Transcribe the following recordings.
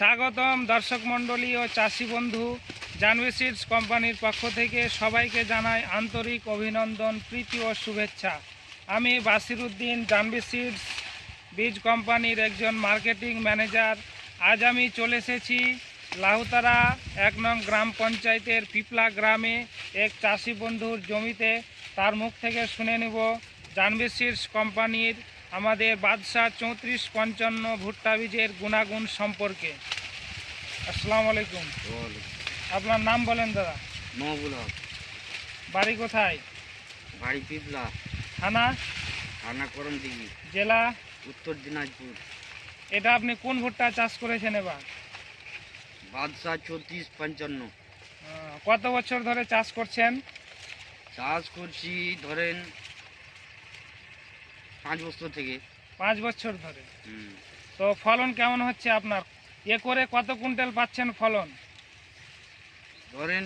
স্বাগতম দর্শক মণ্ডলী ও চাষি বন্ধু। জানভি সিডস কোম্পানির পক্ষ থেকে সবাইকে জানাই আন্তরিক অভিনন্দন, প্রীতি ও শুভেচ্ছা। আমি বাসিরউদ্দিন, জানভি সিডস বীজ কোম্পানির একজন মার্কেটিং ম্যানেজার। আজ আমি চলে এসেছি লাহুতারা 1 নং গ্রাম পঞ্চায়েতের পিপলা গ্রামে এক চাষি বন্ধুর জমিতে। তার মুখ থেকে শুনে নেব জানভি সিডস কোম্পানির আমাদের বাদশাহ 3455 ভুট্টা বীজের গুণাগুণ সম্পর্কে। আসসালামু আলাইকুম। আপনার নাম বলেন দাদা? মহবুল হক। বাড়ি কোথায়? বাড়ি পিপলা, থানা করমদিঘি, জেলা উত্তর দিনাজপুর। এটা আপনি কোন ভুট্টা চাষ করেছেন এবার? বাদশাহ 3455। কত বছর ধরে চাষ করছেন? চাষ করছি ধরেন 5 বছর থেকে। 5 বছর ধরে। তো ফলন কেমন হচ্ছে আপনার? একরে কত কুইন্টাল পাচ্ছেন ফলন? ধরেন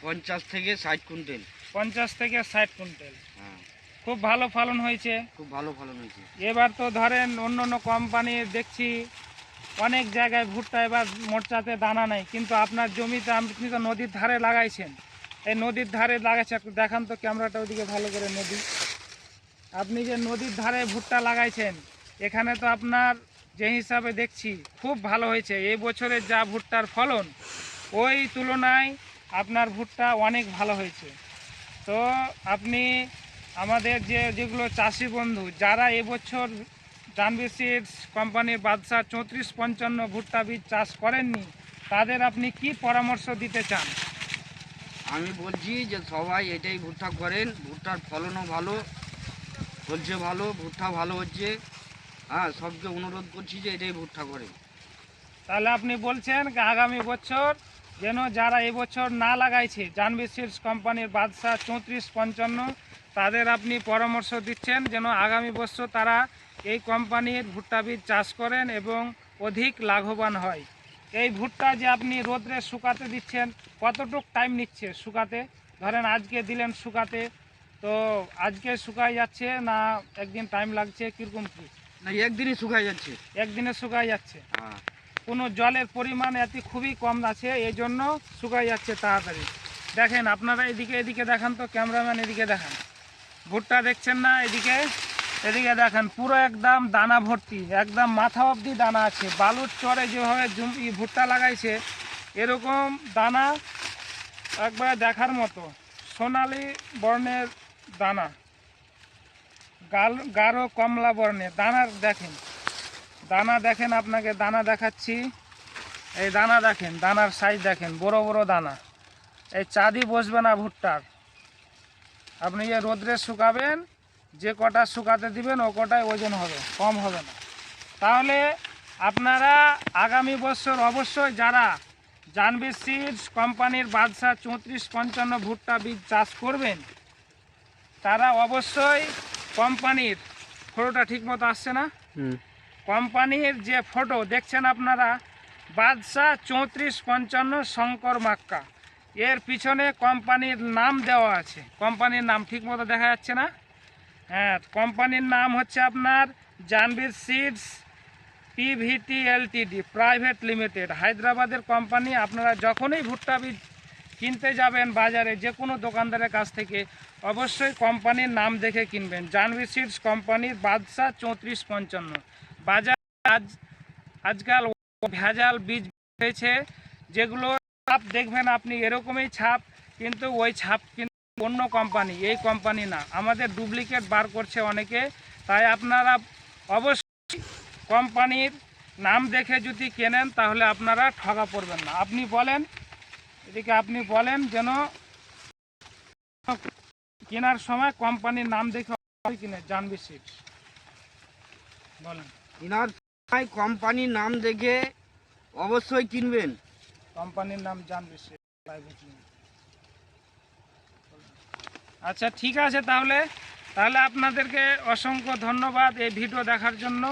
50 থেকে 60 কুইন্টাল। 50 থেকে 60 কুইন্টাল। হ্যাঁ, খুব ভালো ফলন হয়েছে। খুব ভালো ফলন হয়েছে। এবার তো ধরেন অন্য অন্য কোম্পানির দেখছি অনেক জায়গায় ভুট্টা এবার মোর্চাতে দানা নেই, কিন্তু আপনার জমিতে আপনি তো নদীর ধারে লাগাইছেন। এই নদীর ধারে লাগাইছে, একটু দেখান তো ক্যামেরাটা ওদিকে ভালো করে। নদী, আপনি যে নদীর ধারে ভুট্টা লাগাইছেন, এখানে তো আপনার যে হিসাবে দেখছি খুব ভালো হয়েছে। এই বছরের যা ভুট্টার ফলন, ওই তুলনায় আপনার ভুট্টা অনেক ভালো হয়েছে। তো আপনি আমাদের যেগুলো চাষি বন্ধু যারা এবছর জানভি সিডস কোম্পানির বাদশাহ 3455 ভুট্টা বীজ চাষ করেননি, তাদের আপনি কি পরামর্শ দিতে চান? আমি বলছি যে সবাই এটাই ভুট্টা করেন। ভুট্টার ফলনও ভালো, ফলছে ভালো, ভুট্টা ভালো হচ্ছে। হ্যাঁ, সবকে অনুরোধ করছি যে এটাই ভুট্টা করেন। তাহলে আপনি বলছেন আগামী বছর যেন যারা এবছর না লাগাইছে জানভি সিডস কোম্পানির বাদশাহ 3455, তাদের আপনি পরামর্শ দিচ্ছেন যেন আগামী বছর তারা এই কোম্পানির ভুট্টা বীজ চাষ করেন এবং অধিক লাভবান হয়। এই ভুট্টা যে আপনি রোদ্রে শুকাতে দিচ্ছেন, কতটুক টাইম নিচ্ছে শুকাতে? ধরেন আজকে দিলেন শুকাতে, তো আজকে শুকাই যাচ্ছে না একদিন টাইম লাগছে, কীরকম কী? না, একদিনই শুকায় যাচ্ছে। একদিনে শুকাই যাচ্ছে। হ্যাঁ, কোনো জলের পরিমাণ এতে খুবই কম আছে, এই জন্য শুকাই যাচ্ছে তাড়াতাড়ি। দেখেন আপনারা এদিকে দেখান তো, ক্যামেরাম্যান এদিকে দেখান। ভুট্টা দেখছেন না? এদিকে দেখেন, পুরো একদম দানা ভর্তি, একদম মাথা অবধি দানা আছে। বালুর চরে যেভাবে ভুট্টা লাগাইছে, এরকম দানা একবারে দেখার মতো সোনালি বর্ণের দানা, গাঢ় কমলা বর্ণের দানার। দানা দেখেন, আপনাকে দানা দেখাচ্ছি। এই দানা দেখেন, দানার সাইজ দেখেন, বড় বড় দানা। এই চাঁদি বসবে না ভুট্টার। আপনি যে রোদ্রে শুকাবেন, যে কটা শুকাতে দিবেন ও কটাই ওজন হবে, কম হবে না। তাহলে আপনারা আগামী বছর অবশ্যই যারা জানভি সিডস কোম্পানির বাদশাহ 3455 ভুট্টা বীজ চাষ করবেন, তারা অবশ্যই কোম্পানির ফটোটা ঠিক মতো আসছে না? কোম্পানির যে ফটো দেখছেন আপনারা, বাদশাহ 3455 শঙ্কর মাক্কা, এর পিছনে কোম্পানির নাম দেওয়া আছে। কোম্পানির নাম ঠিক মতো দেখা যাচ্ছে না? হ্যাঁ, কোম্পানির নাম হচ্ছে আপনার Janvi seeds PVT Ltd private limited, হায়দ্রাবাদের কোম্পানি। আপনারা যখনই ভুট্টা বীজ কিনতে যাবেন বাজারে, যে কোনো দোকানদারের কাছ থেকে অবশ্যই কোম্পানির নাম দেখে কিনবেন। জানভি সিডস কোম্পানির বাদশাহ 3455। বাজার আজকাল ভেজাল বীজ হয়েছে, যেগুলো ছাপ দেখবেন আপনি এরকমই ছাপ, কিন্তু ওই ছাপ কিন্তু অন্য কোম্পানি, এই কোম্পানি না। আমাদের ডুপ্লিকেট বার করছে অনেকে। তাই আপনারা অবশ্যই কোম্পানির নাম দেখে যদি কেনেন, তাহলে আপনারা ঠকা পড়বেন না। আপনি বলেন এদিকে, আপনি বলেন যেন কেনার সময় কোম্পানির নাম দেখে কিনে জানভি সিডস। বলেন। কেনার সময় কোম্পানির নাম দেখে অবশ্যই কিনবেন। কোম্পানির নাম জানভি সিডস প্রাইভেট লিমিটেড। আচ্ছা, ঠিক আছে। তাহলে আপনাদেরকে অসংখ্য ধন্যবাদ এই ভিডিও দেখার জন্য।